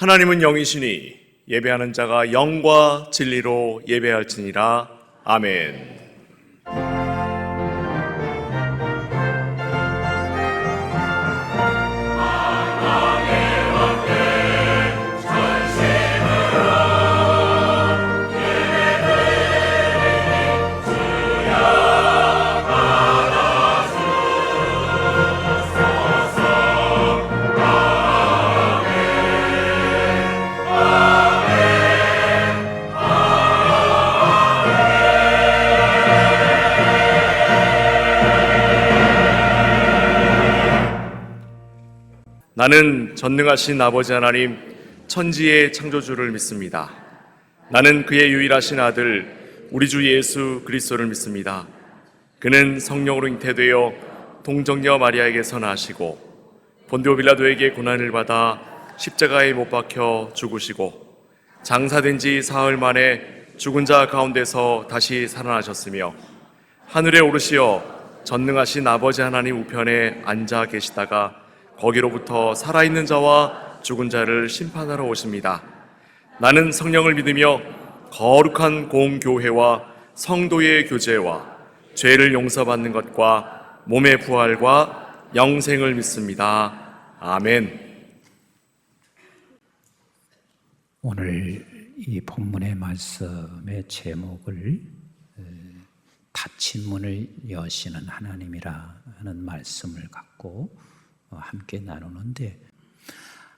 하나님은 영이시니 예배하는 자가 영과 진리로 예배할지니라. 아멘. 나는 전능하신 아버지 하나님, 천지의 창조주를 믿습니다. 나는 그의 유일하신 아들 우리 주 예수 그리스도를 믿습니다. 그는 성령으로 잉태되어 동정녀 마리아에게서 나시고 본디오 빌라도에게 고난을 받아 십자가에 못 박혀 죽으시고 장사된 지 사흘 만에 죽은 자 가운데서 다시 살아나셨으며 하늘에 오르시어 전능하신 아버지 하나님 우편에 앉아 계시다가 거기로부터 살아있는 자와 죽은 자를 심판하러 오십니다. 나는 성령을 믿으며 거룩한 공교회와 성도의 교제와 죄를 용서받는 것과 몸의 부활과 영생을 믿습니다. 아멘. 오늘 이 본문의 말씀의 제목을 닫힌 문을 여시는 하나님이라 하는 말씀을 갖고 함께 나누는데,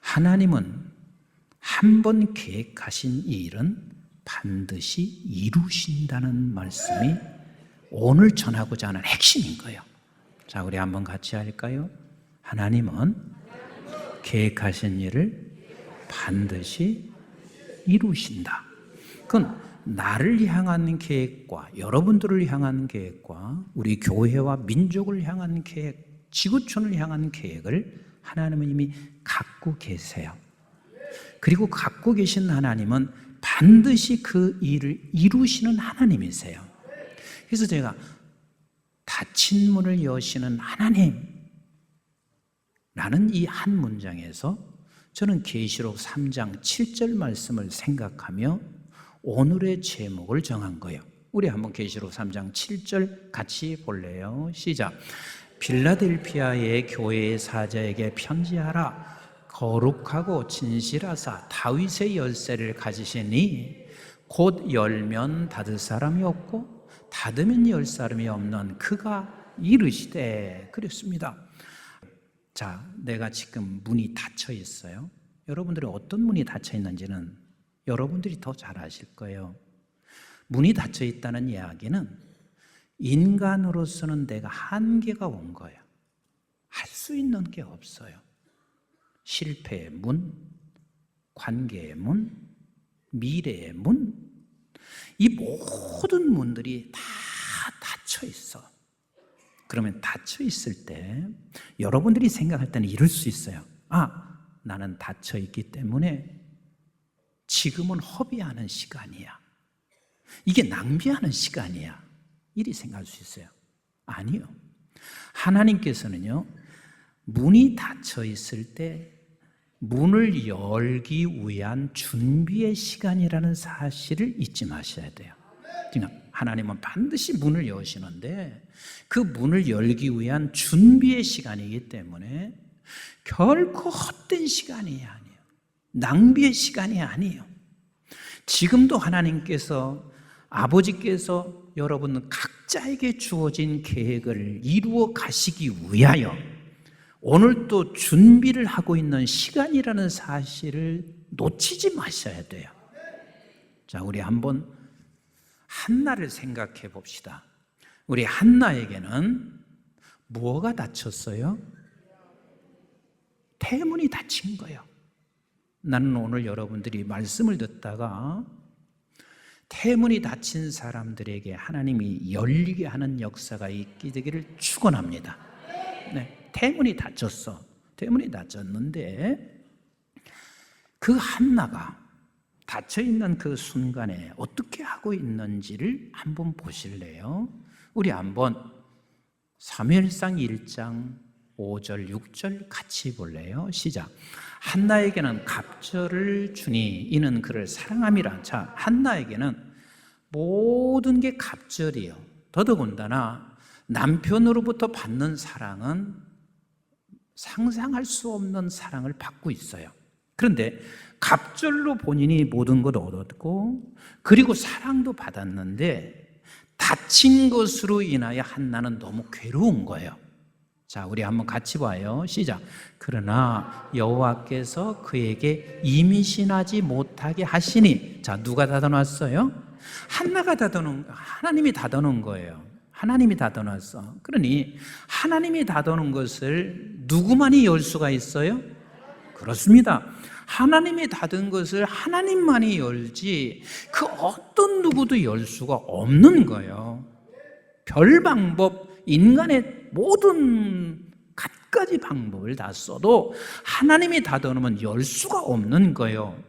하나님은 한 번 계획하신 이 일은 반드시 이루신다는 말씀이 오늘 전하고자 하는 핵심인 거예요. 자, 우리 한번 같이 할까요? 하나님은 계획하신 일을 반드시 이루신다. 그건 나를 향한 계획과 여러분들을 향한 계획과 우리 교회와 민족을 향한 계획, 지구촌을 향한 계획을 하나님은 이미 갖고 계세요. 그리고 갖고 계신 하나님은 반드시 그 일을 이루시는 하나님이세요. 그래서 제가 닫힌 문을 여시는 하나님 라는 이 한 문장에서 저는 계시록 3장 7절 말씀을 생각하며 오늘의 제목을 정한 거예요. 우리 한번 계시록 3장 7절 같이 볼래요? 시작. 빌라델피아의 교회의 사자에게 편지하라. 거룩하고 진실하사 다윗의 열쇠를 가지시니 곧 열면 닫을 사람이 없고 닫으면 열 사람이 없는 그가 이르시되. 그랬습니다. 자, 내가 지금 문이 닫혀 있어요. 여러분들이 어떤 문이 닫혀 있는지는 여러분들이 더 잘 아실 거예요. 문이 닫혀 있다는 이야기는 인간으로서는 내가 한계가 온 거예요. 할 수 있는 게 없어요. 실패의 문, 관계의 문, 미래의 문, 이 모든 문들이 다 닫혀 있어. 그러면 닫혀 있을 때 여러분들이 생각할 때는 이럴 수 있어요. 아, 나는 닫혀 있기 때문에 지금은 허비하는 시간이야. 이게 낭비하는 시간이야. 이리 생각할 수 있어요. 아니요. 하나님께서는요, 문이 닫혀 있을 때 문을 열기 위한 준비의 시간이라는 사실을 잊지 마셔야 돼요. 그러니까 하나님은 반드시 문을 여시는데 그 문을 열기 위한 준비의 시간이기 때문에 결코 헛된 시간이 아니에요. 낭비의 시간이 아니에요. 지금도 하나님께서, 아버지께서 여러분 각자에게 주어진 계획을 이루어 가시기 위하여 오늘 또 준비를 하고 있는 시간이라는 사실을 놓치지 마셔야 돼요. 자, 우리 한번 한나를 생각해 봅시다. 우리 한나에게는 뭐가 닫혔어요? 태문이 닫힌 거예요. 나는 오늘 여러분들이 말씀을 듣다가 태문이 닫힌 사람들에게 하나님이 열리게 하는 역사가 있게 되기를 축원합니다. 네, 태문이 닫혔어. 태문이 닫혔는데 그 한나가 닫혀있는 그 순간에 어떻게 하고 있는지를 한번 보실래요? 우리 한번 사무엘상 1장 5절 6절 같이 볼래요? 시작. 한나에게는 갑절을 주니 이는 그를 사랑함이라. 자, 한나에게는 모든 게 갑절이에요. 더더군다나 남편으로부터 받는 사랑은 상상할 수 없는 사랑을 받고 있어요. 그런데 갑절로 본인이 모든 걸 얻었고 그리고 사랑도 받았는데 다친 것으로 인하여 한나는 너무 괴로운 거예요. 자, 우리 한번 같이 봐요. 시작. 그러나 여호와께서 그에게 임신하지 못하게 하시니. 자, 누가 닫아놨어요? 한나가 닫아놓은, 하나님이 닫아놓은 거예요. 하나님이 닫아놨어. 그러니 하나님이 닫아놓은 것을 누구만이 열 수가 있어요? 그렇습니다. 하나님이 닫은 것을 하나님만이 열지 그 어떤 누구도 열 수가 없는 거예요. 별 방법, 인간의 모든 갖가지 방법을 다 써도 하나님이 닫아놓으면 열 수가 없는 거예요.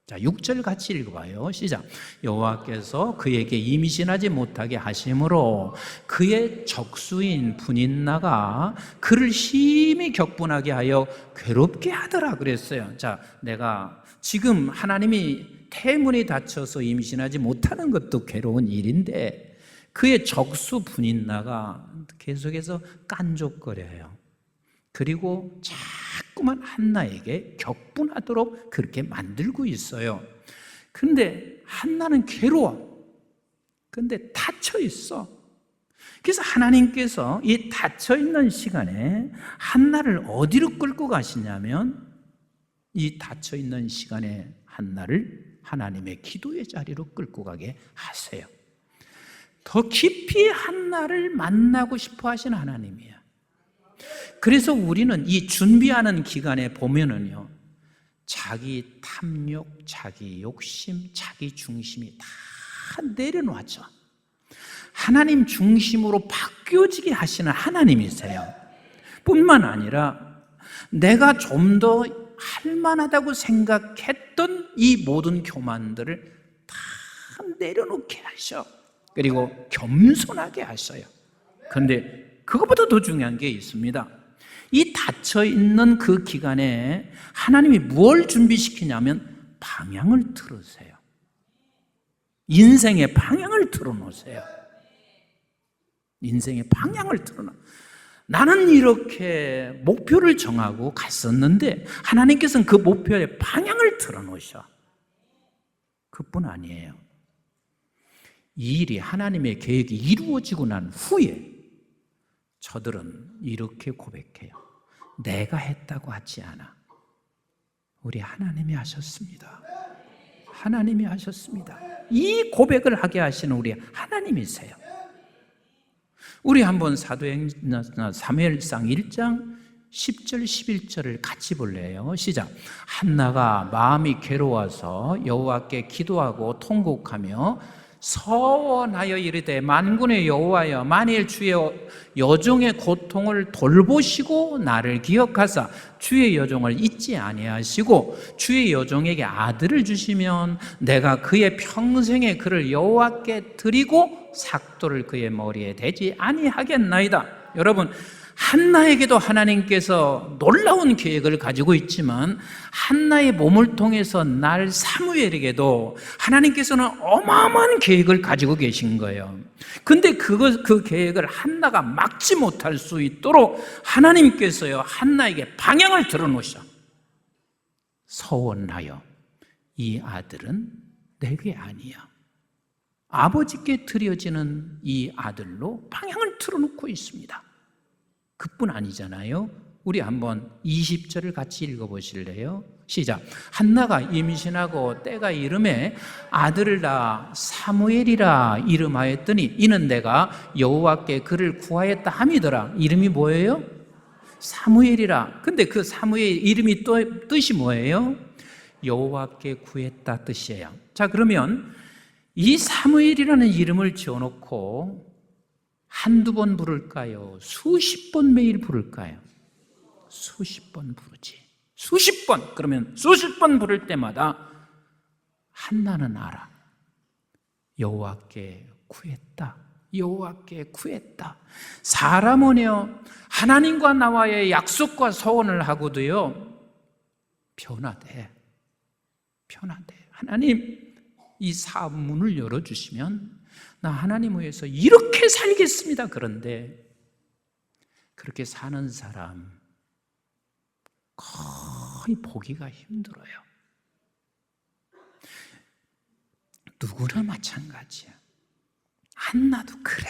자, 6절 같이 읽어봐요. 시작. 여호와께서 그에게 임신하지 못하게 하심으로 그의 적수인 분인나가 그를 심히 격분하게 하여 괴롭게 하더라 그랬어요. 자, 내가 지금 하나님이 태문이 닫혀서 임신하지 못하는 것도 괴로운 일인데 그의 적수 분인나가 계속해서 깐족거려요. 그리고 자꾸만 한나에게 격분하도록 그렇게 만들고 있어요. 그런데 한나는 괴로워. 그런데 닫혀 있어. 그래서 하나님께서 이 닫혀 있는 시간에 한나를 어디로 끌고 가시냐면 이 닫혀 있는 시간에 한나를 하나님의 기도의 자리로 끌고 가게 하세요. 더 깊이 한나를 만나고 싶어 하시는 하나님이에요. 그래서 우리는 이 준비하는 기간에 보면은요, 자기 탐욕, 자기 욕심, 자기 중심이 다 내려놓죠. 하나님 중심으로 바뀌어지게 하시는 하나님이세요. 뿐만 아니라 내가 좀 더 할만하다고 생각했던 이 모든 교만들을 다 내려놓게 하셔. 그리고 겸손하게 하셔요. 그런데 그것보다 더 중요한 게 있습니다. 이 닫혀있는 그 기간에 하나님이 무엇을 준비시키냐면 방향을 틀으세요. 인생의 방향을 틀어놓으세요. 인생의 방향을 틀어놓으세요. 나는 이렇게 목표를 정하고 갔었는데 하나님께서는 그 목표의 방향을 틀어놓으셔. 그뿐 아니에요. 이 일이 하나님의 계획이 이루어지고 난 후에 저들은 이렇게 고백해요. 내가 했다고 하지 않아. 우리 하나님이 하셨습니다. 하나님이 하셨습니다. 이 고백을 하게 하시는 우리 하나님이세요. 우리 한번 사무엘상 1장 10절 11절을 같이 볼래요. 시작. 한나가 마음이 괴로워서 여호와께 기도하고 통곡하며 서원하여 이르되 만군의 여호와여 만일 주의 여종의 고통을 돌보시고 나를 기억하사 주의 여종을 잊지 아니하시고 주의 여종에게 아들을 주시면 내가 그의 평생에 그를 여호와께 드리고 삭도를 그의 머리에 대지 아니하겠나이다. 여러분, 한나에게도 하나님께서 놀라운 계획을 가지고 있지만 한나의 몸을 통해서 날 사무엘에게도 하나님께서는 어마어마한 계획을 가지고 계신 거예요. 근데 그 계획을 한나가 막지 못할 수 있도록 하나님께서요, 한나에게 방향을 들어놓으셔. 서원하여 이 아들은 내게 아니야. 아버지께 드려지는 이 아들로 방향을 틀어놓고 있습니다. 그뿐 아니잖아요. 우리 한번 20절을 같이 읽어보실래요? 시작. 한나가 임신하고 때가 이름에 아들을 낳아 사무엘이라 이름하였더니 이는 내가 여호와께 그를 구하였다 함이더라. 이름이 뭐예요? 사무엘이라. 근데 그 사무엘 이름이 또 뜻이 뭐예요? 여호와께 구했다 뜻이에요. 자, 그러면 이 사무엘이라는 이름을 지어놓고 한두 번 부를까요? 수십 번 매일 부를까요? 수십 번 부르지. 수십 번. 그러면 수십 번 부를 때마다 한나는 알아. 여호와께 구했다. 여호와께 구했다. 사람은요, 하나님과 나와의 약속과 서원을 하고도요, 변화돼. 하나님, 이 사업 문을 열어주시면 나 하나님 위해서 이렇게 살겠습니다. 그런데 그렇게 사는 사람 거의 보기가 힘들어요. 누구나 마찬가지야. 한나도 그래.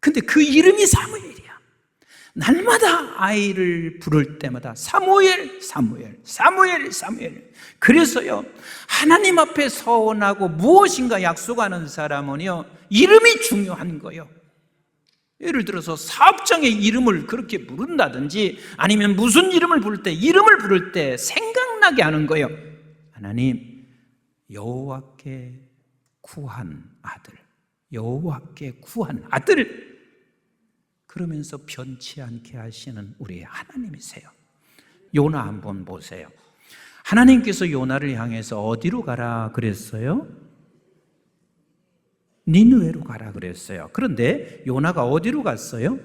근데 그 이름이 사무엘이야. 날마다 아이를 부를 때마다 사무엘, 사무엘, 사무엘, 사무엘. 그래서요, 하나님 앞에 서원하고 무엇인가 약속하는 사람은요, 이름이 중요한 거예요. 예를 들어서 사업장의 이름을 그렇게 부른다든지 아니면 무슨 이름을 부를 때 생각나게 하는 거예요. 하나님, 여호와께 구한 아들, 여호와께 구한 아들. 그러면서 변치 않게 하시는 우리의 하나님이세요. 요나 한번 보세요. 하나님께서 요나를 향해서 어디로 가라 그랬어요? 니느웨로 가라 그랬어요. 그런데 요나가 어디로 갔어요?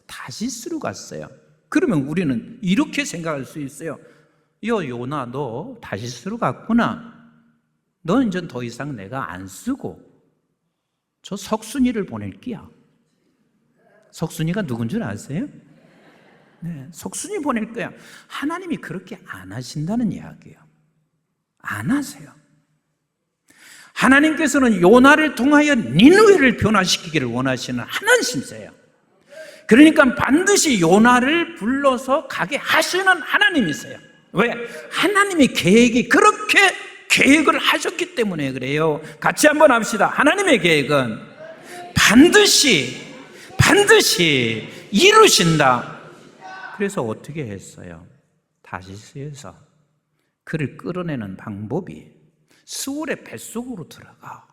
다시스로 갔어요. 그러면 우리는 이렇게 생각할 수 있어요. 요나, 너 다시스로 갔구나. 너는 이제 더 이상 내가 안 쓰고 저 석순이를 보낼게야. 석순이가 누군 줄 아세요? 네, 석순이 보낼 거야. 하나님이 그렇게 안 하신다는 이야기예요. 안 하세요. 하나님께서는 요나를 통하여 니느웨를 변화시키기를 원하시는 하나님이세요. 그러니까 반드시 요나를 불러서 가게 하시는 하나님이세요. 왜? 하나님의 계획이 그렇게 계획을 하셨기 때문에 그래요. 같이 한번 합시다. 하나님의 계획은 반드시 이루신다. 그래서 어떻게 했어요? 다시스에서 그를 끌어내는 방법이 스올의 뱃속으로 들어가.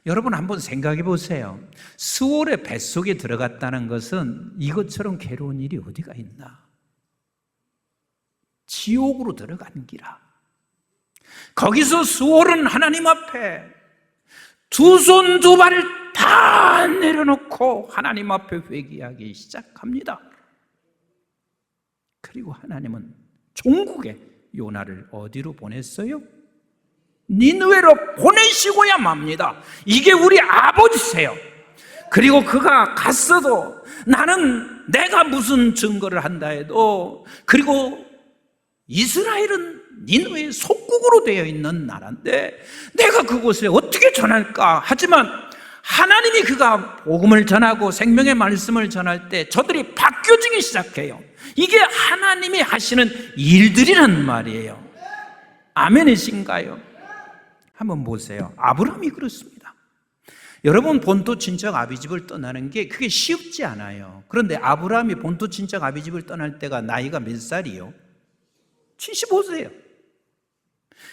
여러분 한번 생각해 보세요. 스올의 뱃속에 들어갔다는 것은 이것처럼 괴로운 일이 어디가 있나? 지옥으로 들어간 기라. 거기서 스올은 하나님 앞에 두 손 두 발을 다 내려놓고 하나님 앞에 회개하기 시작합니다. 그리고 하나님은 종국에 요나를 어디로 보냈어요? 니느웨로 보내시고야 맙니다. 이게 우리 아버지세요. 그리고 그가 갔어도 나는 내가 무슨 증거를 한다 해도, 그리고 이스라엘은 니느웨의 속국으로 되어 있는 나라인데 내가 그곳에 어떻게 전할까? 하지만 하나님이 그가 복음을 전하고 생명의 말씀을 전할 때 저들이 바뀌어지기 시작해요. 이게 하나님이 하시는 일들이란 말이에요. 아멘이신가요? 한번 보세요. 아브라함이 그렇습니다. 여러분, 본토 친척 아비집을 떠나는 게 그게 쉽지 않아요. 그런데 아브라함이 본토 친척 아비집을 떠날 때가 나이가 몇 살이요? 75세예요.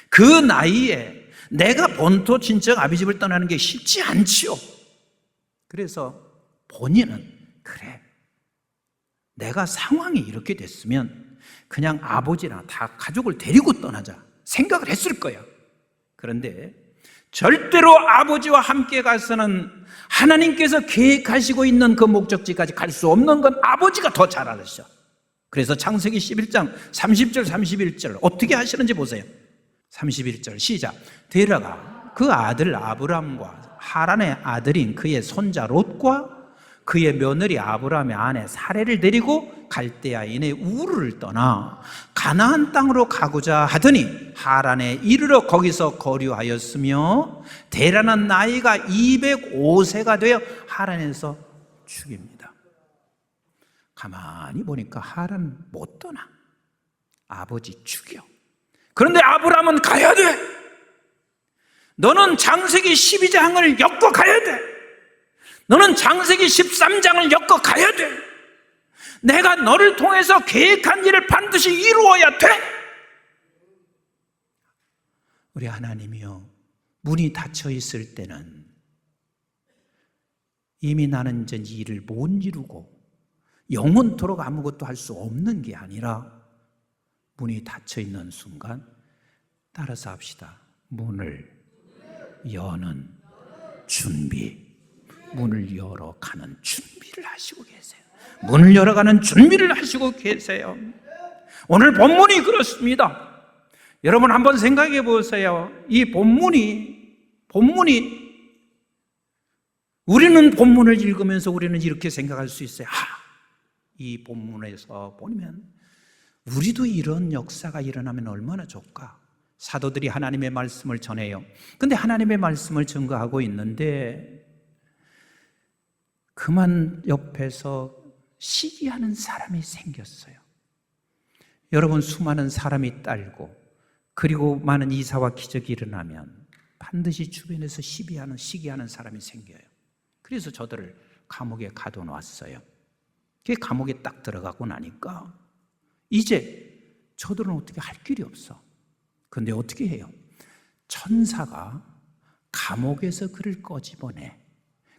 그 나이에 내가 본토 친척 아비집을 떠나는 게 쉽지 않지요. 그래서 본인은 그래, 내가 상황이 이렇게 됐으면 그냥 아버지나 다 가족을 데리고 떠나자 생각을 했을 거야. 그런데 절대로 아버지와 함께 가서는 하나님께서 계획하시고 있는 그 목적지까지 갈 수 없는 건 아버지가 더 잘 알으셔. 그래서 창세기 11장 30절 31절 어떻게 하시는지 보세요. 31절 시작. 데라가 그 아들 아브람과 하란의 아들인 그의 손자 롯과 그의 며느리 아브람의 아내 사레를 데리고 갈대아인의 우르를 떠나 가나안 땅으로 가고자 하더니 하란에 이르러 거기서 거류하였으며 데라는 나이가 205세가 되어 하란에서 죽입니다. 가만히 보니까 하란 못 떠나. 아버지 죽여. 그런데 아브람은 가야 돼. 너는 창세기 12장을 엮어 가야 돼. 너는 창세기 13장을 엮어 가야 돼. 내가 너를 통해서 계획한 일을 반드시 이루어야 돼. 우리 하나님이요, 문이 닫혀 있을 때는 이미 나는 이제 이 일을 못 이루고 영원토록 아무것도 할 수 없는 게 아니라 문이 닫혀 있는 순간 따라서 합시다. 문을 여는 준비. 문을 열어가는 준비를 하시고 계세요. 문을 열어가는 준비를 하시고 계세요. 오늘 본문이 그렇습니다. 여러분 한번 생각해 보세요. 이 본문이 우리는 본문을 읽으면서 우리는 이렇게 생각할 수 있어요. 이 본문에서 보면 우리도 이런 역사가 일어나면 얼마나 좋을까? 사도들이 하나님의 말씀을 전해요. 근데 하나님의 말씀을 증거하고 있는데 그만 옆에서 시기하는 사람이 생겼어요. 여러분, 수많은 사람이 딸고 그리고 많은 이사와 기적이 일어나면 반드시 주변에서 시기하는 사람이 생겨요. 그래서 저들을 감옥에 가둬놨어요. 그 감옥에 딱 들어가고 나니까 이제 저들은 어떻게 할 길이 없어. 근데 어떻게 해요? 천사가 감옥에서 그를 꺼집어내.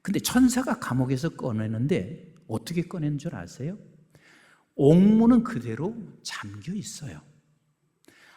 근데 천사가 감옥에서 꺼내는데 어떻게 꺼낸 줄 아세요? 옥문은 그대로 잠겨 있어요.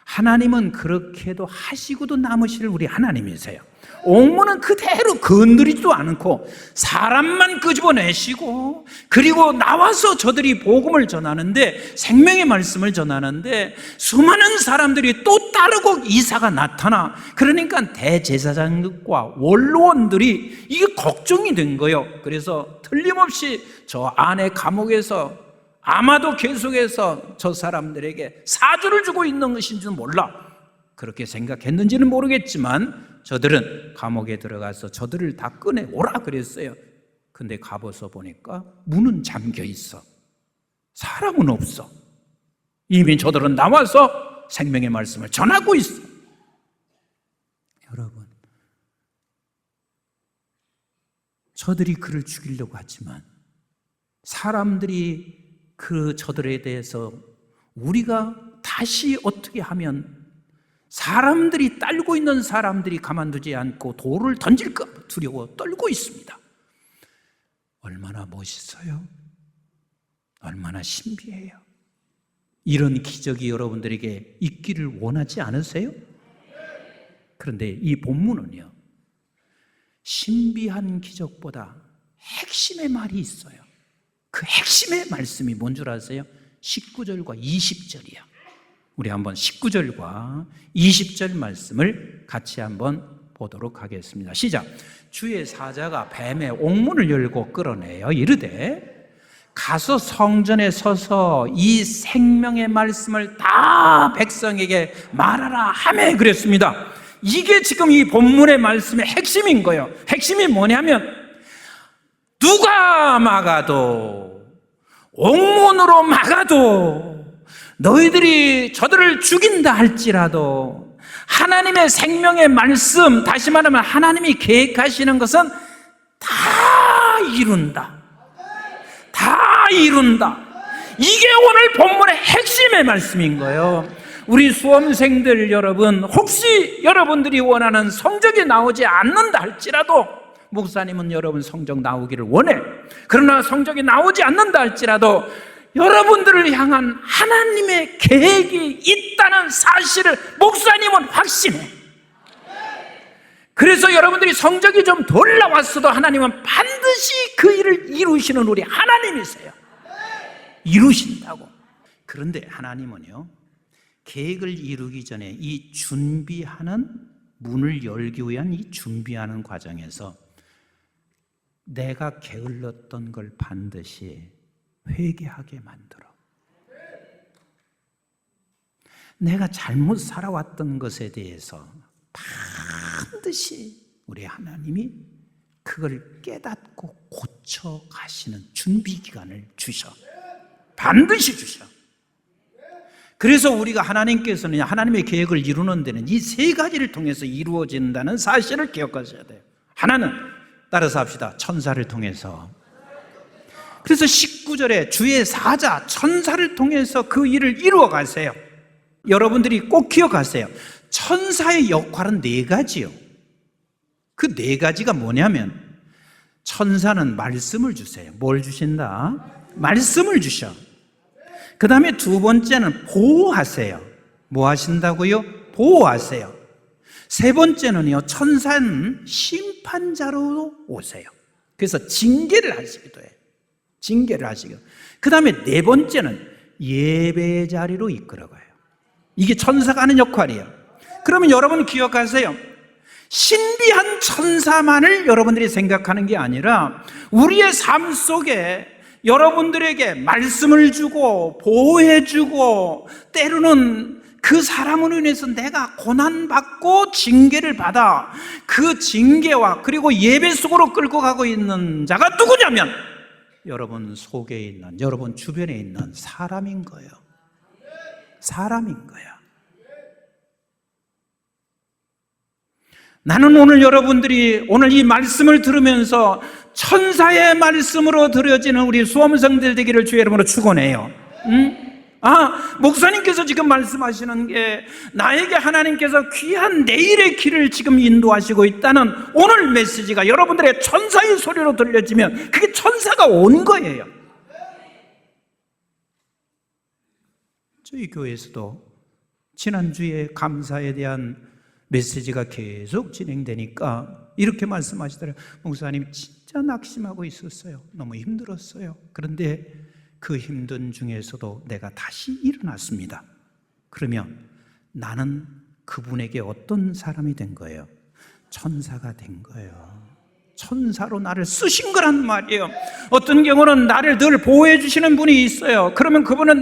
하나님은 그렇게도 하시고도 남으실 우리 하나님이세요. 옥문은 그대로 건드리지도 않고 사람만 끄집어내시고 그리고 나와서 저들이 복음을 전하는데, 생명의 말씀을 전하는데 수많은 사람들이 또 따르고 이사가 나타나. 그러니까 대제사장과 원로원들이 이게 걱정이 된 거예요. 그래서 틀림없이 저 안에 감옥에서 아마도 계속해서 저 사람들에게 사주를 주고 있는 것인지는 몰라. 그렇게 생각했는지는 모르겠지만 저들은 감옥에 들어가서 저들을 다 꺼내오라 그랬어요. 근데 가봐서 보니까 문은 잠겨 있어. 사람은 없어. 이미 저들은 나와서 생명의 말씀을 전하고 있어. 여러분, 저들이 그를 죽이려고 하지만 사람들이 저들에 대해서 우리가 다시 어떻게 하면 사람들이 딸고 있는 사람들이 가만두지 않고 돌을 던질까 두려워 떨고 있습니다. 얼마나 멋있어요? 얼마나 신비해요? 이런 기적이 여러분들에게 있기를 원하지 않으세요? 그런데 이 본문은요, 신비한 기적보다 핵심의 말이 있어요. 그 핵심의 말씀이 뭔 줄 아세요? 19절과 20절이요. 우리 한번 19절과 20절 말씀을 같이 한번 보도록 하겠습니다. 시작. 주의 사자가 뱀의 옥문을 열고 끌어내어 이르되 가서 성전에 서서 이 생명의 말씀을 다 백성에게 말하라 하매 그랬습니다. 이게 지금 이 본문의 말씀의 핵심인 거예요. 핵심이 뭐냐면 누가 막아도, 옥문으로 막아도, 너희들이 저들을 죽인다 할지라도 하나님의 생명의 말씀, 다시 말하면 하나님이 계획하시는 것은 다 이룬다. 다 이룬다. 이게 오늘 본문의 핵심의 말씀인 거예요. 우리 수험생들 여러분, 혹시 여러분들이 원하는 성적이 나오지 않는다 할지라도, 목사님은 여러분 성적 나오기를 원해. 그러나 성적이 나오지 않는다 할지라도 여러분들을 향한 하나님의 계획이 있다는 사실을 목사님은 확신해. 그래서 여러분들이 성적이 좀 덜 나왔어도 하나님은 반드시 그 일을 이루시는 우리 하나님이세요. 이루신다고. 그런데 하나님은요, 계획을 이루기 전에 이 준비하는, 문을 열기 위한 이 준비하는 과정에서 내가 게을렀던 걸 반드시 회개하게 만들어. 내가 잘못 살아왔던 것에 대해서 반드시 우리 하나님이 그걸 깨닫고 고쳐 가시는 준비 기간을 주셔. 반드시 주셔. 그래서 우리가 하나님께서는 하나님의 계획을 이루는 데는 이 세 가지를 통해서 이루어진다는 사실을 기억하셔야 돼요. 하나는, 따라서 합시다, 천사를 통해서. 그래서 19절에 주의 사자, 천사를 통해서 그 일을 이루어 가세요. 여러분들이 꼭 기억하세요. 천사의 역할은 네 가지요. 그 네 가지가 뭐냐면, 천사는 말씀을 주세요. 뭘 주신다? 말씀을 주셔. 그 다음에 두 번째는 보호하세요. 뭐 하신다고요? 보호하세요. 세 번째는요, 천사는 심판자로 오세요. 그래서 징계를 하시기도 해요. 징계를 하시기도. 그 다음에 네 번째는 예배 자리로 이끌어가요. 이게 천사가 하는 역할이에요. 그러면 여러분 기억하세요. 신비한 천사만을 여러분들이 생각하는 게 아니라 우리의 삶 속에 여러분들에게 말씀을 주고 보호해주고 때로는 그 사람으로 인해서 내가 고난받고 징계를 받아 그 징계와 그리고 예배 속으로 끌고 가고 있는 자가 누구냐면 여러분 속에 있는, 여러분 주변에 있는 사람인 거예요. 사람인 거야. 나는 오늘 여러분들이 오늘 이 말씀을 들으면서 천사의 말씀으로 들어지는 우리 수험생들 되기를 주의 이름으로 축원해요. 목사님께서 지금 말씀하시는 게 나에게 하나님께서 귀한 내일의 길을 지금 인도하시고 있다는 오늘 메시지가 여러분들의 천사의 소리로 들려지면 그게 천사가 온 거예요. 저희 교회에서도 지난주에 감사에 대한 메시지가 계속 진행되니까 이렇게 말씀하시더라고요. 목사님 진짜 낙심하고 있었어요. 너무 힘들었어요. 그런데 그 힘든 중에서도 내가 다시 일어났습니다. 그러면 나는 그분에게 어떤 사람이 된 거예요? 천사가 된 거예요. 천사로 나를 쓰신 거란 말이에요. 어떤 경우는 나를 늘 보호해 주시는 분이 있어요. 그러면 그분은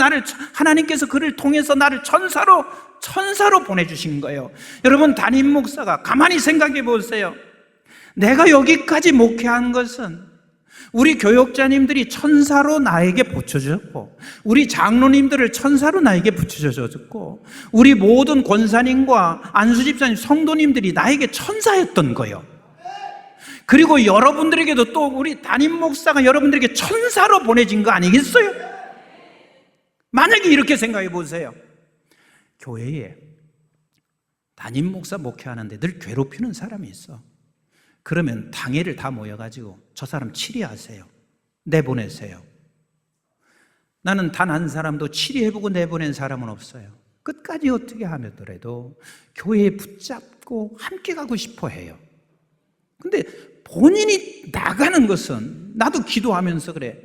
하나님께서 그를 통해서 나를 천사로 보내주신 거예요. 여러분 담임 목사가 가만히 생각해 보세요. 내가 여기까지 목회한 것은 우리 교역자님들이 천사로 나에게 붙여줬고 우리 장로님들을 천사로 나에게 붙여줬고 우리 모든 권사님과 안수집사님 성도님들이 나에게 천사였던 거예요. 그리고 여러분들에게도 또 우리 담임 목사가 여러분들에게 천사로 보내진 거 아니겠어요? 만약에 이렇게 생각해 보세요. 교회에 담임 목사 목회하는데 늘 괴롭히는 사람이 있어. 그러면 당회를 다 모여가지고 저 사람 치리하세요. 내보내세요. 나는 단 한 사람도 치리해보고 내보낸 사람은 없어요. 끝까지 어떻게 하더라도 교회에 붙잡고 함께 가고 싶어 해요. 근데 본인이 나가는 것은 나도 기도하면서 그래.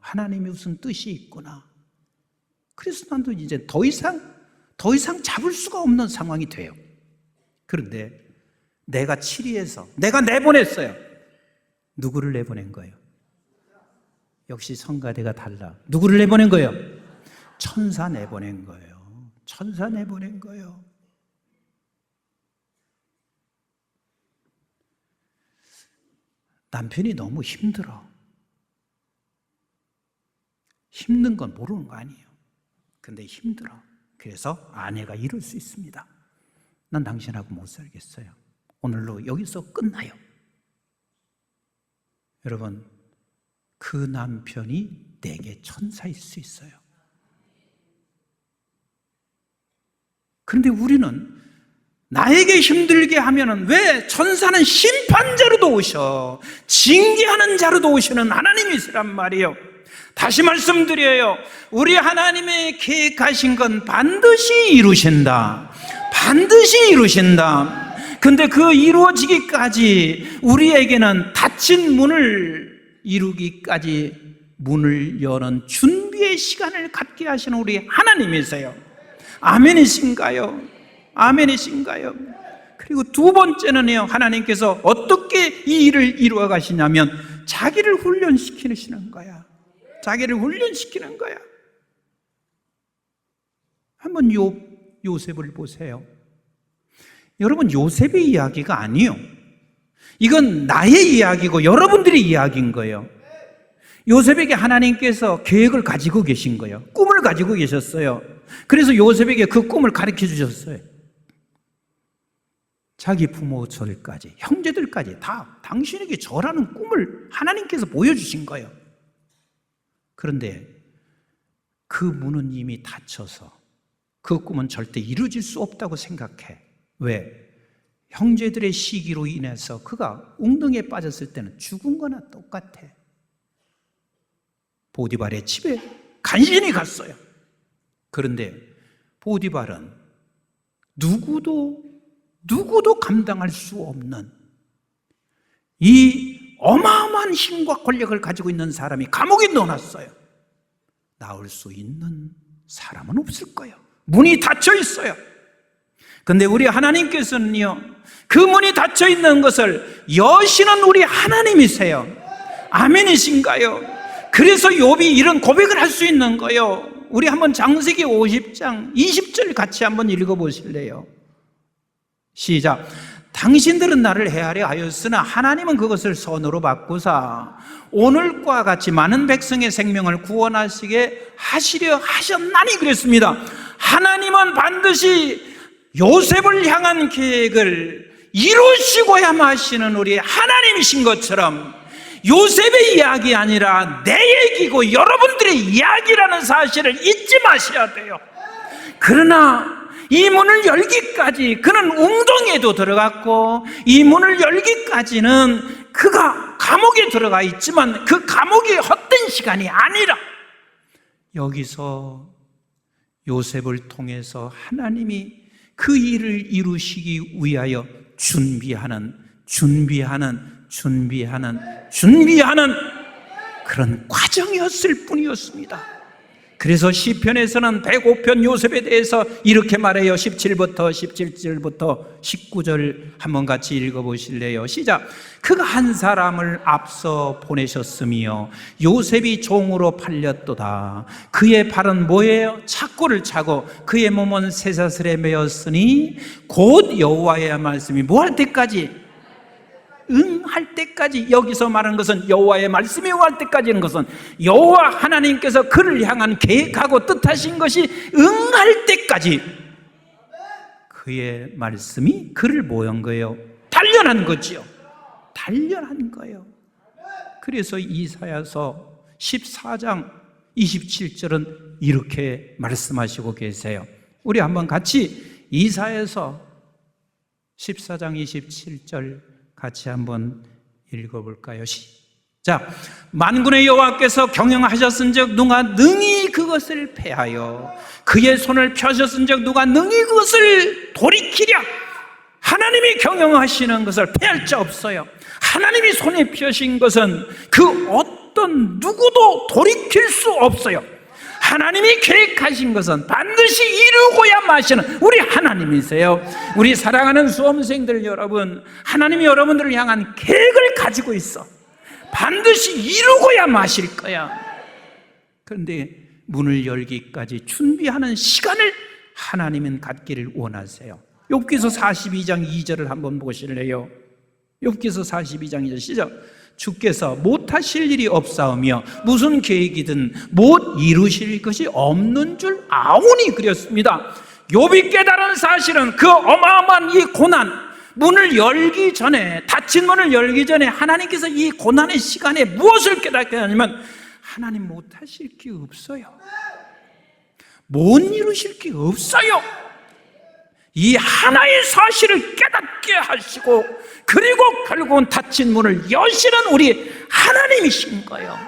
하나님이 무슨 뜻이 있구나. 그래서 나도 이제 더 이상 잡을 수가 없는 상황이 돼요. 그런데 내가 치리해서 내가 내보냈어요. 누구를 내보낸 거예요? 역시 성가대가 달라. 누구를 내보낸 거예요? 천사 내보낸 거예요. 천사 내보낸 거예요. 남편이 너무 힘들어. 힘든 건 모르는 거 아니에요. 근데 힘들어. 그래서 아내가 이럴 수 있습니다. 난 당신하고 못 살겠어요. 오늘로 여기서 끝나요. 여러분, 그 남편이 내게 천사일 수 있어요. 그런데 우리는 나에게 힘들게 하면은 왜 천사는 심판자로도 오셔 징계하는 자로도 오시는 하나님이시란 말이에요. 다시 말씀드려요. 우리 하나님의 계획하신 건 반드시 이루신다. 반드시 이루신다. 근데 그 이루어지기까지 우리에게는 닫힌 문을 이루기까지 문을 여는 준비의 시간을 갖게 하시는 우리 하나님이세요. 아멘이신가요? 아멘이신가요? 그리고 두 번째는요, 하나님께서 어떻게 이 일을 이루어 가시냐면 자기를 훈련시키시는 거야. 자기를 훈련시키는 거야. 한번 요셉을 보세요. 여러분, 요셉의 이야기가 아니에요. 이건 나의 이야기고 여러분들의 이야기인 거예요. 요셉에게 하나님께서 계획을 가지고 계신 거예요. 꿈을 가지고 계셨어요. 그래서 요셉에게 그 꿈을 가르쳐 주셨어요. 자기 부모들까지, 형제들까지 다 당신에게 절하는 꿈을 하나님께서 보여주신 거예요. 그런데 그 문은 이미 닫혀서 그 꿈은 절대 이루어질 수 없다고 생각해. 왜? 형제들의 시기로 인해서 그가 웅덩이에 빠졌을 때는 죽은 거나 똑같아. 보디발의 집에 간신히 갔어요. 그런데 보디발은 누구도 감당할 수 없는 이 어마어마한 힘과 권력을 가지고 있는 사람이 감옥에 넣어놨어요. 나올 수 있는 사람은 없을 거예요. 문이 닫혀 있어요. 근데 우리 하나님께서는요, 그 문이 닫혀 있는 것을 여시는 우리 하나님이세요. 아멘이신가요? 그래서 욥이 이런 고백을 할 수 있는 거예요. 우리 한번 창세기 50장 20절 같이 한번 읽어보실래요? 시작. 당신들은 나를 헤아려 하였으나 하나님은 그것을 선으로 바꾸사 오늘과 같이 많은 백성의 생명을 구원하시게 하시려 하셨나니 그랬습니다. 하나님은 반드시 요셉을 향한 계획을 이루시고야 하시는 우리 하나님이신 것처럼 요셉의 이야기 아니라 내 얘기고 여러분들의 이야기라는 사실을 잊지 마셔야 돼요. 그러나 이 문을 열기까지 그는 웅동에도 들어갔고, 이 문을 열기까지는 그가 감옥에 들어가 있지만 그 감옥이 헛된 시간이 아니라 여기서 요셉을 통해서 하나님이 그 일을 이루시기 위하여 준비하는 그런 과정이었을 뿐이었습니다. 그래서 시편에서는 105편 요셉에 대해서 이렇게 말해요. 17절부터 19절 한번 같이 읽어보실래요? 시작. 그가 한 사람을 앞서 보내셨으며 요셉이 종으로 팔렸도다. 그의 팔은 뭐예요? 착고를 차고 그의 몸은 쇠사슬에 매였으니 곧 여호와의 말씀이 뭐 할 때까지? 응할 때까지. 여기서 말하는 것은 여호와의 말씀이 응할 때까지는 것은 여호와 하나님께서 그를 향한 계획하고 뜻하신 것이 응할 때까지 그의 말씀이 그를 뭐 한 거예요? 단련한 거지요. 단련한 거예요. 그래서 이사야서 14장 27절은 이렇게 말씀하시고 계세요. 우리 한번 같이 이사야서 14장 27절 같이 한번 읽어볼까요? 자, 만군의 여호와께서 경영하셨은즉 누가 능히 그것을 패하여 그의 손을 펴셨은즉 누가 능히 그것을 돌이키랴. 하나님이 경영하시는 것을 패할 자 없어요. 하나님이 손에 펴신 것은 그 어떤 누구도 돌이킬 수 없어요. 하나님이 계획하신 것은 반드시 이루고야 마시는 우리 하나님이세요. 우리 사랑하는 수험생들 여러분, 하나님이 여러분들을 향한 계획을 가지고 있어. 반드시 이루고야 마실 거야. 그런데 문을 열기까지 준비하는 시간을 하나님은 갖기를 원하세요. 욥기서 42장 2절을 한번 보실래요? 욥기서 42장 2절 시작. 주께서 못하실 일이 없사오며 무슨 계획이든 못 이루실 것이 없는 줄 아오니 그랬습니다. 욥이 깨달은 사실은 그 어마어마한 이 고난, 문을 열기 전에, 닫힌 문을 열기 전에 하나님께서 이 고난의 시간에 무엇을 깨닫게 하냐면 하나님 못하실 게 없어요. 못 이루실 게 없어요. 이 하나의 사실을 깨닫게 하시고 그리고 결국은 닫힌 문을 여시는 우리 하나님이신 거예요.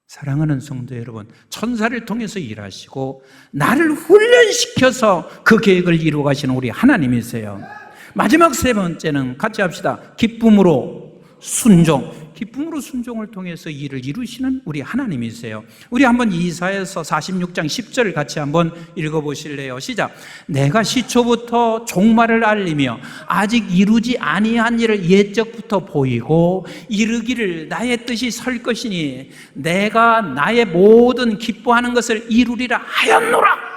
사랑하는 성도 여러분, 천사를 통해서 일하시고 나를 훈련시켜서 그 계획을 이루어 가시는 우리 하나님이세요. 마지막 세 번째는 같이 합시다. 기쁨으로 순종. 기쁨으로 순종을 통해서 일을 이루시는 우리 하나님이세요. 우리 한번 이사야서 46장 10절을 같이 한번 읽어보실래요? 시작. 내가 시초부터 종말을 알리며 아직 이루지 아니한 일을 옛적부터 보이고 이르기를 나의 뜻이 설 것이니 내가 나의 모든 기뻐하는 것을 이루리라 하였노라.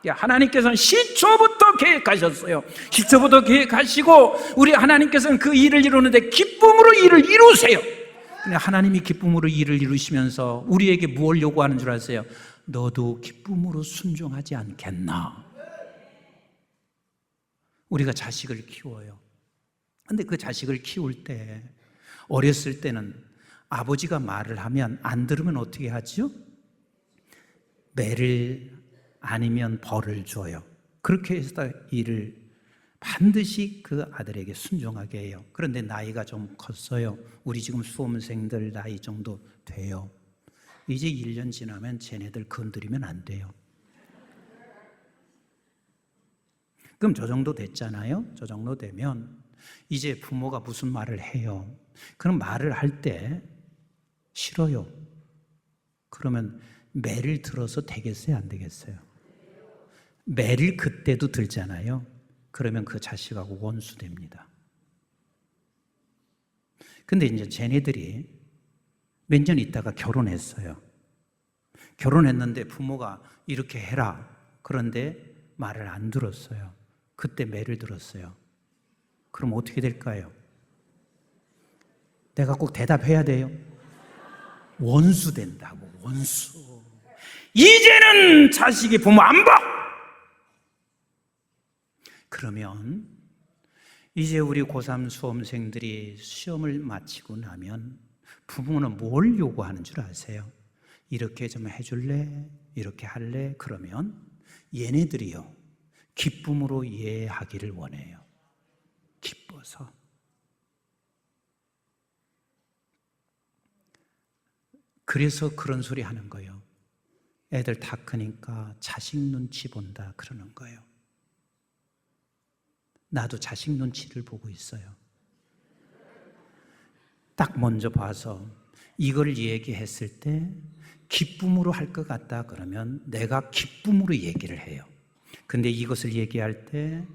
하나님께서는 시초부터 계획하셨어요. 시초부터 계획하시고 우리 하나님께서는 그 일을 이루는데 기쁨으로 일을 이루세요. 하나님이 기쁨으로 일을 이루시면서 우리에게 무엇을 요구하는 줄 아세요? 너도 기쁨으로 순종하지 않겠나? 우리가 자식을 키워요. 근데 그 자식을 키울 때 어렸을 때는 아버지가 말을 하면 안 들으면 어떻게 하죠? 매를 아니면 벌을 줘요. 그렇게 해서 일을 반드시 그 아들에게 순종하게 해요. 그런데 나이가 좀 컸어요. 우리 지금 수험생들 나이 정도 돼요. 이제 1년 지나면 쟤네들 건드리면 안 돼요. 그럼 저 정도 됐잖아요. 저 정도 되면 이제 부모가 무슨 말을 해요. 그럼 말을 할 때 싫어요. 그러면 매를 들어서 되겠어요? 안 되겠어요? 매를 그때도 들잖아요. 그러면 그 자식하고 원수 됩니다. 근데 이제 쟤네들이 몇 년 있다가 결혼했어요. 결혼했는데 부모가 이렇게 해라. 그런데 말을 안 들었어요. 그때 매를 들었어요. 그럼 어떻게 될까요? 내가 꼭 대답해야 돼요. 원수 된다고, 원수. 이제는 자식이 부모 안 봐! 그러면 이제 우리 고3 수험생들이 시험을 마치고 나면 부모는 뭘 요구하는 줄 아세요? 이렇게 좀 해줄래? 이렇게 할래? 그러면 얘네들이요, 기쁨으로 이해하기를 원해요. 기뻐서. 그래서 그런 소리 하는 거예요. 애들 다 크니까 자식 눈치 본다 그러는 거예요. 나도 자식 눈치를 보고 있어요. 딱 먼저 봐서 이걸 얘기했을 때 기쁨으로 할 것 같다 그러면 내가 기쁨으로 얘기를 해요. 근데 이것을 얘기할 때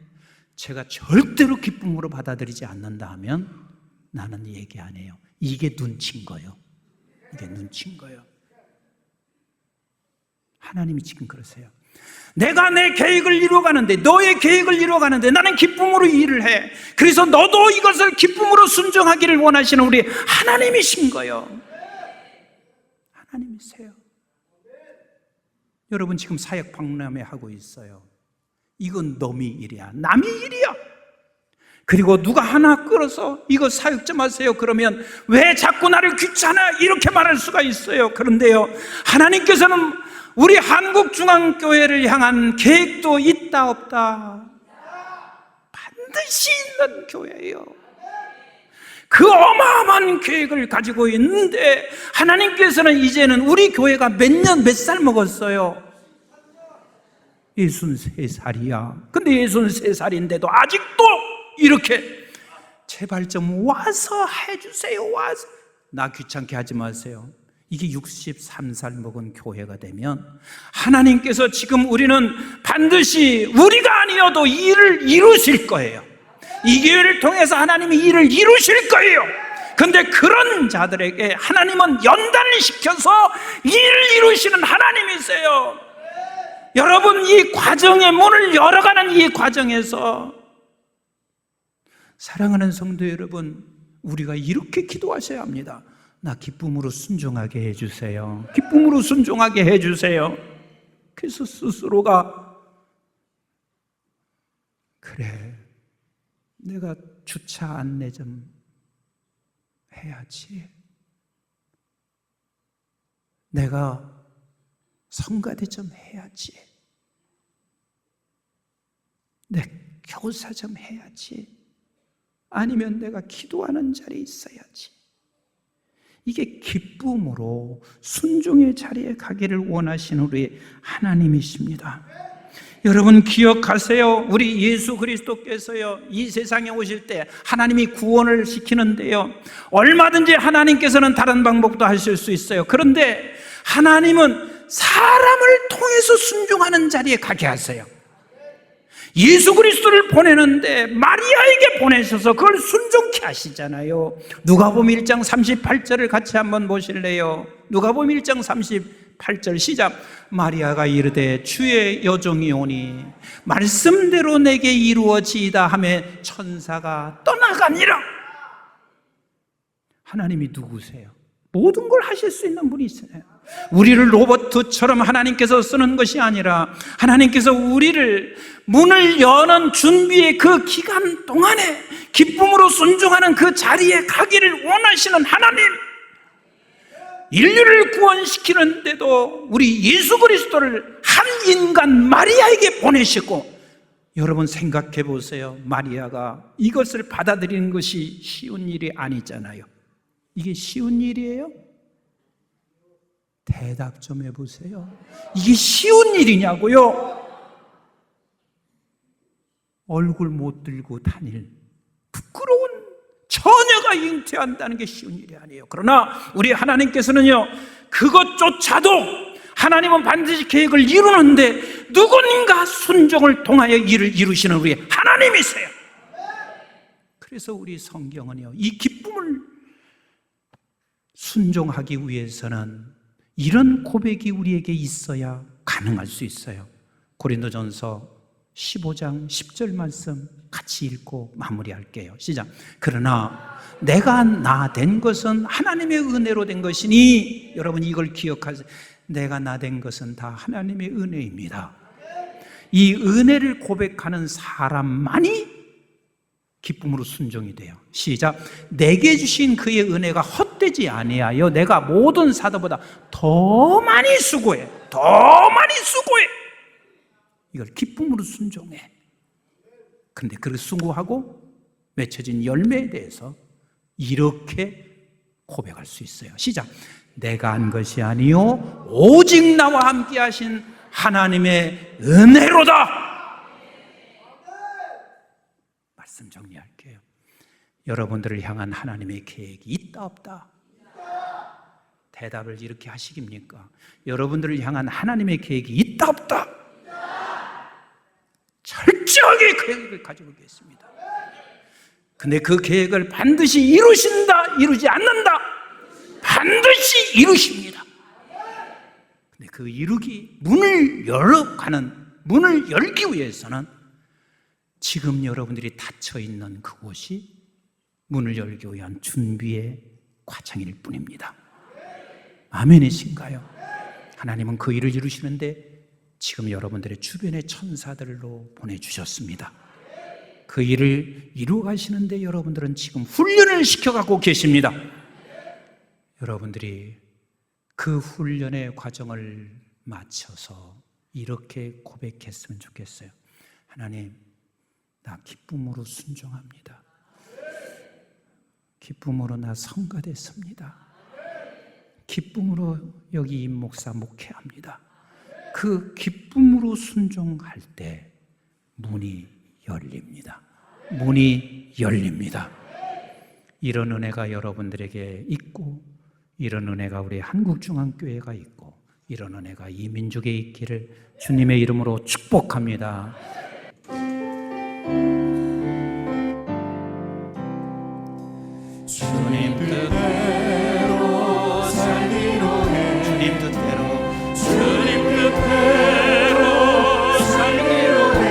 제가 절대로 기쁨으로 받아들이지 않는다 하면 나는 얘기 안 해요. 이게 눈치인 거예요. 이게 눈치인 거예요. 하나님이 지금 그러세요. 내가 내 계획을 이루어가는데, 너의 계획을 이루어가는데 나는 기쁨으로 일을 해. 그래서 너도 이것을 기쁨으로 순종하기를 원하시는 우리 하나님이신 거예요. 하나님이세요. 여러분 지금 사역 박람회 하고 있어요. 이건 너미 일이야, 남이 일이야. 그리고 누가 하나 끌어서 이거 사역 좀 하세요 그러면 왜 자꾸 나를 귀찮아 이렇게 말할 수가 있어요. 그런데요, 하나님께서는 우리 한국중앙교회를 향한 계획도 있다 없다? 반드시 있는 교회예요. 그 어마어마한 계획을 가지고 있는데 하나님께서는 이제는 우리 교회가 몇 살 먹었어요? 63살이야. 근데 63살인데도 아직도 이렇게 제발 좀 와서 해주세요. 와서. 나 귀찮게 하지 마세요. 이게 63살 먹은 교회가 되면 하나님께서 지금 우리는 반드시 우리가 아니어도 일을 이루실 거예요. 이 교회를 통해서 하나님이 일을 이루실 거예요. 근데 그런 자들에게 하나님은 연단을 시켜서 일을 이루시는 하나님이세요. 여러분, 이 과정의 문을 열어가는 이 과정에서 사랑하는 성도 여러분, 우리가 이렇게 기도하셔야 합니다. 나 기쁨으로 순종하게 해주세요. 기쁨으로 순종하게 해주세요. 그래서 스스로가 그래, 내가 주차 안내 좀 해야지. 내가 성가대 좀 해야지. 내 교사 좀 해야지. 아니면 내가 기도하는 자리에 있어야지. 이게 기쁨으로 순종의 자리에 가기를 원하시는 우리 하나님이십니다. 여러분 기억하세요. 우리 예수 그리스도께서요, 이 세상에 오실 때 하나님이 구원을 시키는데요, 얼마든지 하나님께서는 다른 방법도 하실 수 있어요. 그런데 하나님은 사람을 통해서 순종하는 자리에 가게 하세요. 예수 그리스도를 보내는데 마리아에게 보내셔서 그걸 순종케 하시잖아요. 누가복음 1장 38절을 같이 한번 보실래요? 누가복음 1장 38절 시작. 마리아가 이르되 주의 여종이 오니 말씀대로 내게 이루어지이다 하며 천사가 떠나가니라. 하나님이 누구세요? 모든 걸 하실 수 있는 분이세요. 우리를 로봇처럼 하나님께서 쓰는 것이 아니라 하나님께서 우리를 문을 여는 준비의 그 기간 동안에 기쁨으로 순종하는 그 자리에 가기를 원하시는 하나님, 인류를 구원시키는데도 우리 예수 그리스도를 한 인간 마리아에게 보내시고, 여러분 생각해 보세요. 마리아가 이것을 받아들이는 것이 쉬운 일이 아니잖아요. 이게 쉬운 일이에요? 대답 좀 해보세요. 이게 쉬운 일이냐고요? 얼굴 못 들고 다닐 부끄러운 처녀가 수가 잉태한다는 게 쉬운 일이 아니에요. 그러나 우리 하나님께서는요, 그것조차도 하나님은 반드시 계획을 이루는데 누군가 순종을 통하여 일을 이루시는 우리 하나님이세요. 그래서 우리 성경은요, 이 기쁨을 순종하기 위해서는 이런 고백이 우리에게 있어야 가능할 수 있어요. 고린도전서 15장 10절 말씀 같이 읽고 마무리할게요. 시작. 그러나 내가 나 된 것은 하나님의 은혜로 된 것이니, 여러분 이걸 기억하세요. 내가 나 된 것은 다 하나님의 은혜입니다. 이 은혜를 고백하는 사람만이 기쁨으로 순종이 돼요. 시작. 내게 주신 그의 은혜가 헛되지 아니하여 내가 모든 사도보다 더 많이 수고해. 더 많이 수고해. 이걸 기쁨으로 순종해. 그런데 그 수고하고 맺혀진 열매에 대해서 이렇게 고백할 수 있어요. 시작. 내가 한 것이 아니요 오직 나와 함께 하신 하나님의 은혜로다. 말씀 정리할게요. 여러분들을 향한 하나님의 계획이 있다 없다? 대답을 이렇게 하시깁니까? 여러분들을 향한 하나님의 계획이 있다 없다? 철저하게 계획을 가지고 계십니다. 근데 그 계획을 반드시 이루신다, 이루지 않는다? 반드시 이루십니다. 근데 그 이루기, 문을 열기 위해서는 지금 여러분들이 닫혀 있는 그곳이 문을 열기 위한 준비의 과정일 뿐입니다. 아멘이신가요? 하나님은 그 일을 이루시는데 지금 여러분들의 주변의 천사들로 보내주셨습니다. 그 일을 이루어 가시는데 여러분들은 지금 훈련을 시켜가고 계십니다. 여러분들이 그 훈련의 과정을 마쳐서 이렇게 고백했으면 좋겠어요. 하나님, 나 기쁨으로 순종합니다. 기쁨으로 나 성가됐습니다. 기쁨으로 여기 임 목사 목회합니다. 그 기쁨으로 순종할 때 문이 열립니다. 문이 열립니다. 이런 은혜가 여러분들에게 있고, 이런 은혜가 우리 한국중앙교회가 있고, 이런 은혜가 이 민족에 있기를 주님의 이름으로 축복합니다. 주님 뜻대로 살기로 해. 주님 뜻대로, 주님 뜻대로 살기로 해.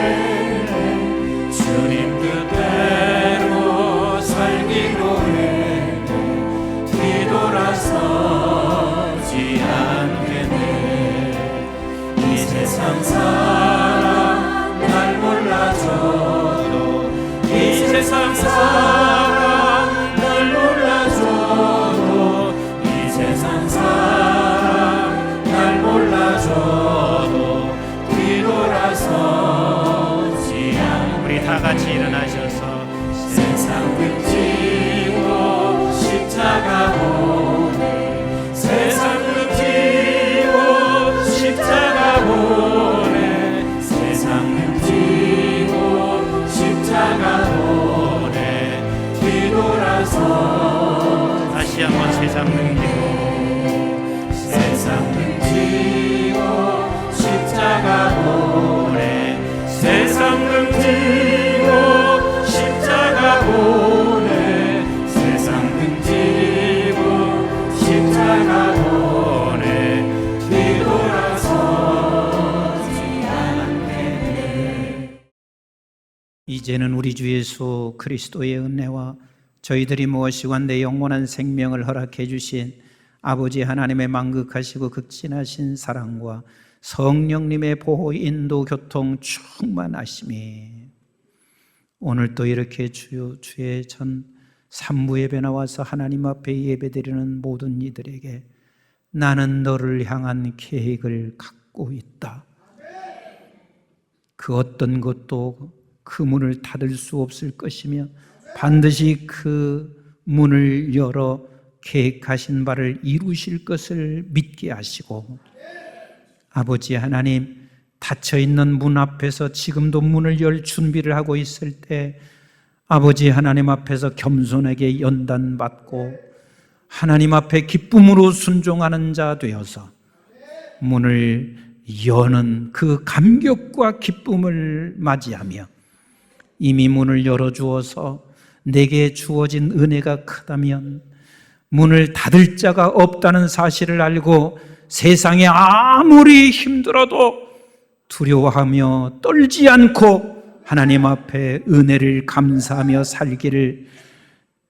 주님 뜻대로 살기로 해. 뒤돌아서지 않겠네. 이 세상 사람 날 몰라줘도, 이 세상 사람 다 같이 일어나셔서 세상 등지고 십자가 보내. 세상 등지고 십자가 보내. 세상 등지고 십자가 보내. 뒤돌아서 다시 한번 세상 등지고, 세상 등지고 십자가 보내. 세상 등지고 십자가 보내. 세상 등지고 십자가 보내. 뒤돌아서지 않겠네. 이제는 우리 주 예수 그리스도의 은혜와 저희들이 무엇이고 내 영원한 생명을 허락해 주신 아버지 하나님의 만극하시고 극진하신 사랑과 성령님의 보호, 인도, 교통, 충만하심이 오늘 또 이렇게 주의 전 3부 예배 나와서 하나님 앞에 예배드리는 모든 이들에게 나는 너를 향한 계획을 갖고 있다. 그 어떤 것도 그 문을 닫을 수 없을 것이며 반드시 그 문을 열어 계획하신 바를 이루실 것을 믿게 하시고, 아버지 하나님, 닫혀있는 문 앞에서 지금도 문을 열 준비를 하고 있을 때 아버지 하나님 앞에서 겸손하게 연단받고 하나님 앞에 기쁨으로 순종하는 자 되어서 문을 여는 그 감격과 기쁨을 맞이하며 이미 문을 열어주어서 내게 주어진 은혜가 크다면 문을 닫을 자가 없다는 사실을 알고 세상에 아무리 힘들어도 두려워하며 떨지 않고 하나님 앞에 은혜를 감사하며 살기를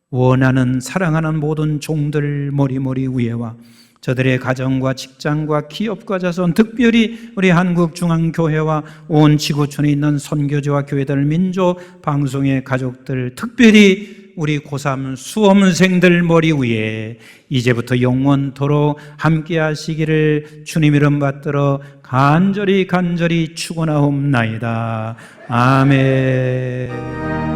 원하는 사랑하는 모든 종들 머리머리 위에와 저들의 가정과 직장과 기업과 자손, 특별히 우리 한국중앙교회와 온 지구촌에 있는 선교지와 교회들, 민족, 방송의 가족들, 특별히 우리 고3 수험생들 머리 위에 이제부터 영원토록 함께 하시기를 주님 이름 받들어 간절히 축원하옵나이다. 아멘.